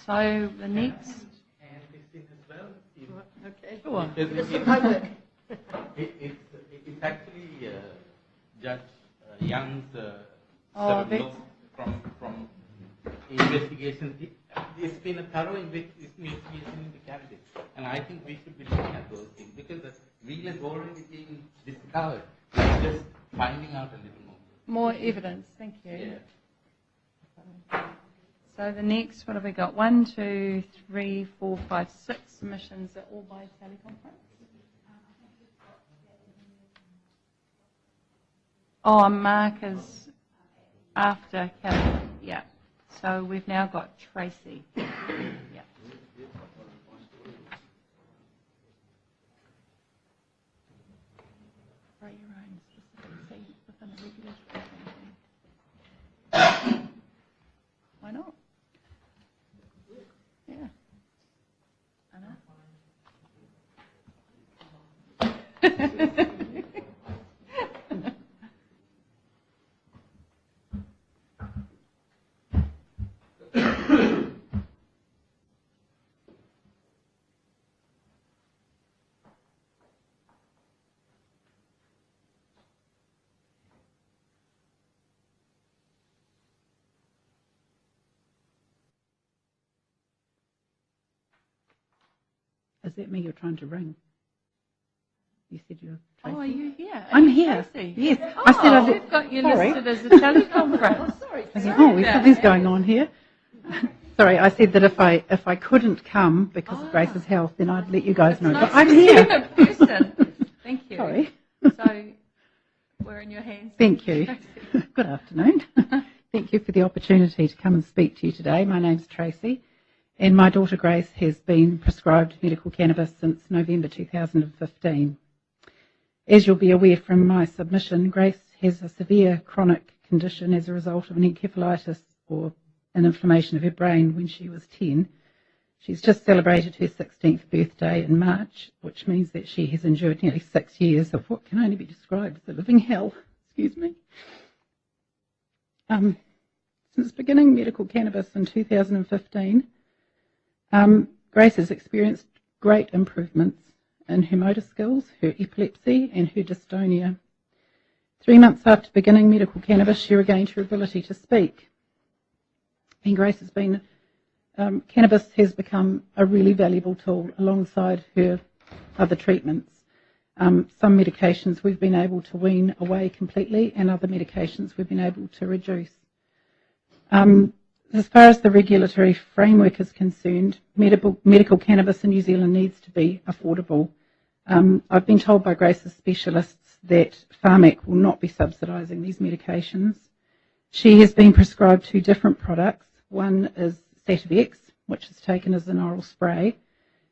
So the next. And this thing as well. Okay. Sure. It's actually Judge Young's that's... from investigation. It's been a thorough investigation into cannabis, and I think we should be looking at those things because the real is already being discovered. It's just finding out a little more. More evidence. Thank you. Yeah. So the next, what have we got? 1, 2, 3, 4, 5, 6 submissions are all by teleconference. Oh, Mark is after Kelly. Yeah. So we've now got Tracey. Yeah. Write your own specific seat within a regulatory campaign. Why not? Yeah. I know. Is that me you're trying to ring? You said you're Tracey? Oh, are you here? I'm here. Tracey? Yes. Oh, I said I'd we've got you listed as a teleconference. Oh, sorry. Something's going on here. Sorry, I said that if I couldn't come because of Grace's health, then I'd let you guys know. But I'm here. Thank you. Sorry. So we're in your hands. Thank you. Good afternoon. Thank you for the opportunity to come and speak to you today. My name's Tracey, and my daughter Grace has been prescribed medical cannabis since November 2015. As you'll be aware from my submission, Grace has a severe chronic condition as a result of an encephalitis or an inflammation of her brain when she was 10. She's just celebrated her 16th birthday in March, which means that she has endured nearly 6 years of what can only be described as a living hell. Excuse me. Since beginning medical cannabis in 2015, Grace has experienced great improvements in her motor skills, her epilepsy and her dystonia. 3 months after beginning medical cannabis, she regained her ability to speak. And Grace has been, cannabis has become a really valuable tool alongside her other treatments. Some medications we've been able to wean away completely, and other medications we've been able to reduce. As far as the regulatory framework is concerned, medical cannabis in New Zealand needs to be affordable. I've been told by Grace's specialists that Pharmac will not be subsidising these medications. She has been prescribed 2 different products. One is Sativex, which is taken as an oral spray,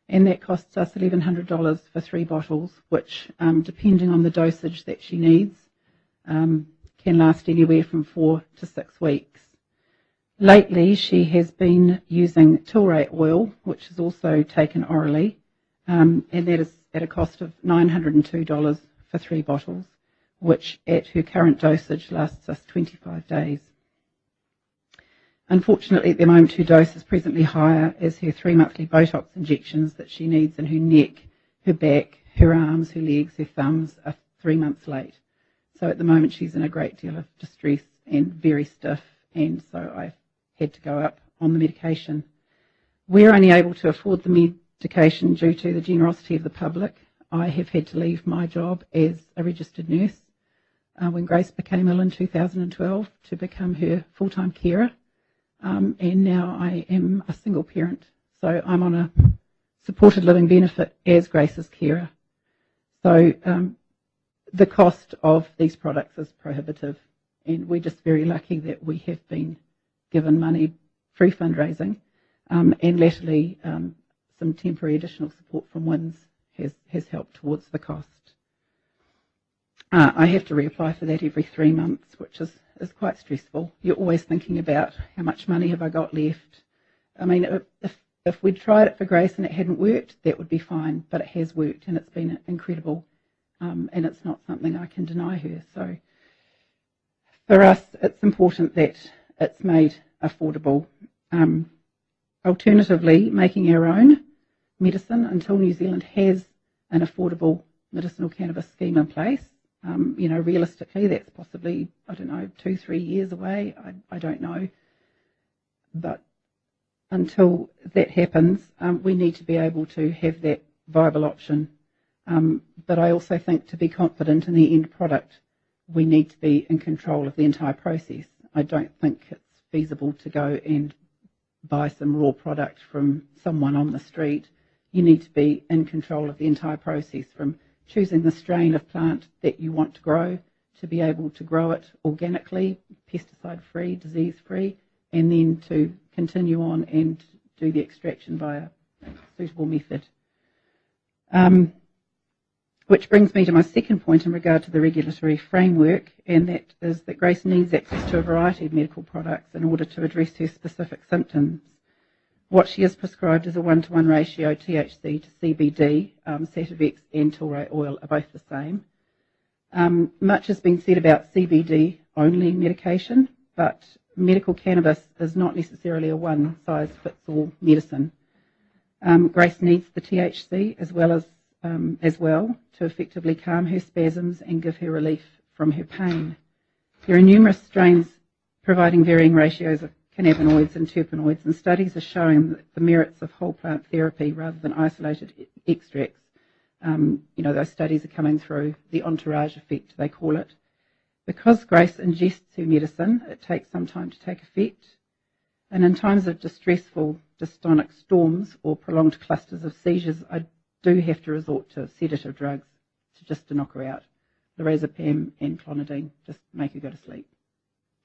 and that costs us $1,100 for 3 bottles, which, depending on the dosage that she needs, can last anywhere from 4 to 6 weeks. Lately, she has been using Tilray oil, which is also taken orally, and that is at a cost of $902 for 3 bottles, which at her current dosage lasts us 25 days. Unfortunately, at the moment, her dose is presently higher as her 3 monthly Botox injections that she needs in her neck, her back, her arms, her legs, her thumbs are 3 months late. So at the moment, she's in a great deal of distress and very stiff, and so I've had to go up on the medication. We're only able to afford the medication due to the generosity of the public. I have had to leave my job as a registered nurse when Grace became ill in 2012 to become her full-time carer. And now I am a single parent, so I'm on a supported living benefit as Grace's carer. So the cost of these products is prohibitive, and we're just very lucky that we have been given money through fundraising, and latterly some temporary additional support from WINS has helped towards the cost. I have to reapply for that every 3 months, which is quite stressful. You're always thinking about how much money have I got left. I mean, if we'd tried it for Grace and it hadn't worked, that would be fine, but it has worked and it's been incredible, and it's not something I can deny her. So for us, it's important that it's made affordable. Alternatively, making our own medicine until New Zealand has an affordable medicinal cannabis scheme in place. Realistically, that's possibly, 2-3 years away. I don't know. But until that happens, we need to be able to have that viable option. But I also think to be confident in the end product, we need to be in control of the entire process. I don't think it's feasible to go and buy some raw product from someone on the street. You need to be in control of the entire process, from choosing the strain of plant that you want to grow, to be able to grow it organically, pesticide-free, disease-free, and then to continue on and do the extraction by a suitable method. Which brings me to my second point in regard to the regulatory framework, and that is that Grace needs access to a variety of medical products in order to address her specific symptoms. What she is prescribed is a 1-to-1 ratio THC to CBD. Sativex and Tilray oil are both the same. Much has been said about CBD-only medication, but medical cannabis is not necessarily a one-size-fits-all medicine. Grace needs the THC as well to effectively calm her spasms and give her relief from her pain. There are numerous strains providing varying ratios of cannabinoids and terpenoids, and studies are showing the merits of whole plant therapy rather than isolated extracts. Those studies are coming through, the entourage effect, they call it. Because Grace ingests her medicine, it takes some time to take effect, and in times of distressful dystonic storms or prolonged clusters of seizures, I do have to resort to sedative drugs to knock her out. Lorazepam and clonidine, just make her go to sleep.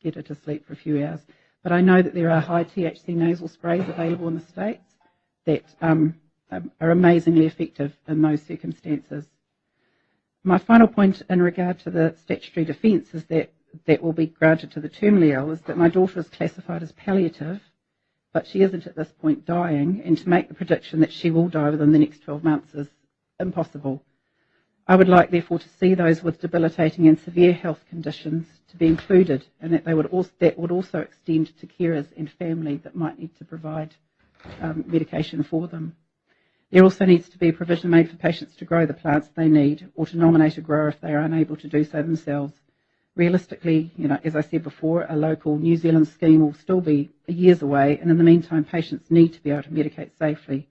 Get her to sleep for a few hours. But I know that there are high THC nasal sprays available in the States that are amazingly effective in those circumstances. My final point in regard to the statutory defence is that will be granted to the terminally ill is that my daughter is classified as palliative, but she isn't at this point dying, and to make the prediction that she will die within the next 12 months is impossible. I would like, therefore, to see those with debilitating and severe health conditions to be included, and that would also extend to carers and family that might need to provide medication for them. There also needs to be a provision made for patients to grow the plants they need, or to nominate a grower if they are unable to do so themselves. Realistically, as I said before, a local New Zealand scheme will still be years away, and in the meantime, patients need to be able to medicate safely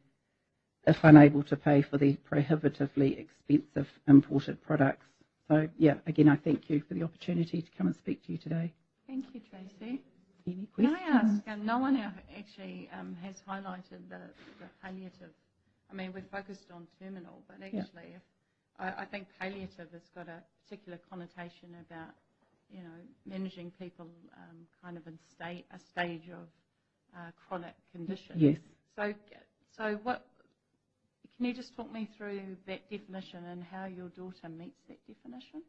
if unable to pay for the prohibitively expensive imported products. So, again, I thank you for the opportunity to come and speak to you today. Thank you, Tracey. Any Can questions? I ask, no one actually has highlighted the palliative. I mean, we've focused on terminal, but actually, I think palliative has got a particular connotation about, managing people kind of in a stage of chronic condition. Yes. So what? Can you just talk me through that definition and how your daughter meets that definition?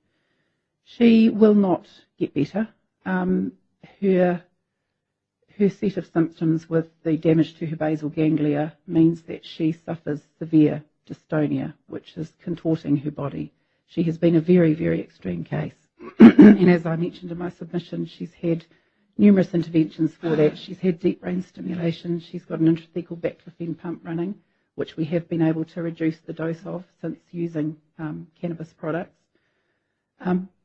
She will not get better. Her set of symptoms with the damage to her basal ganglia means that she suffers severe dystonia, which is contorting her body. She has been a very, very extreme case. And as I mentioned in my submission, she's had numerous interventions for that. She's had deep brain stimulation. She's got an intrathecal baclofen pump running, which we have been able to reduce the dose of since using cannabis products.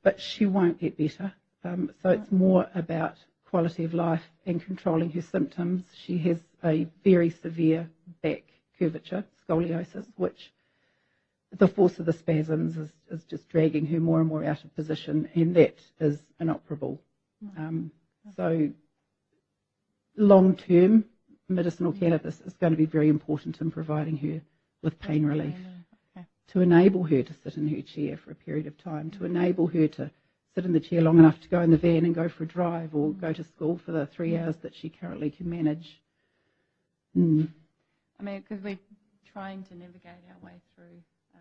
But she won't get better. So it's more about quality of life and controlling her symptoms. She has a very severe back curvature, scoliosis, which the force of the spasms is just dragging her more and more out of position, and that is inoperable. So long-term, medicinal cannabis is going to be very important in providing her with pain relief, to enable her to sit in her chair for a period of time, to enable her to sit in the chair long enough to go in the van and go for a drive or go to school for the 3 hours that she currently can manage. I mean, because we're trying to navigate our way through a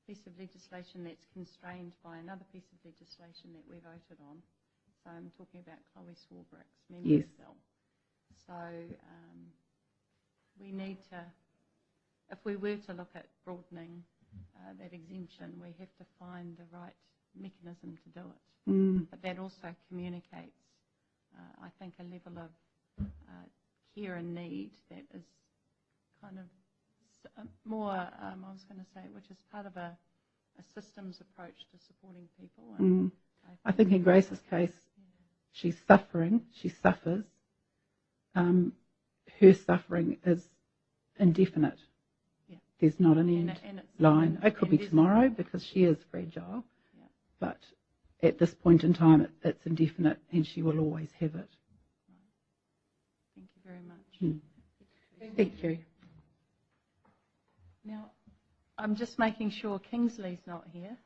piece of legislation that's constrained by another piece of legislation that we voted on. So I'm talking about Chloe Swarbrick's memory bill. So we need to, if we were to look at broadening that exemption, we have to find the right mechanism to do it. But that also communicates, I think, a level of care and need that is kind of more, I was going to say, which is part of a systems approach to supporting people. And I think in Grace's case, she's suffering, she suffers. Her suffering is indefinite. Yeah. There's not an end line. It could be tomorrow because she is fragile, but at this point in time, it's indefinite and she will always have it. Thank you very much. Thank you. Now, I'm just making sure Kingsley's not here.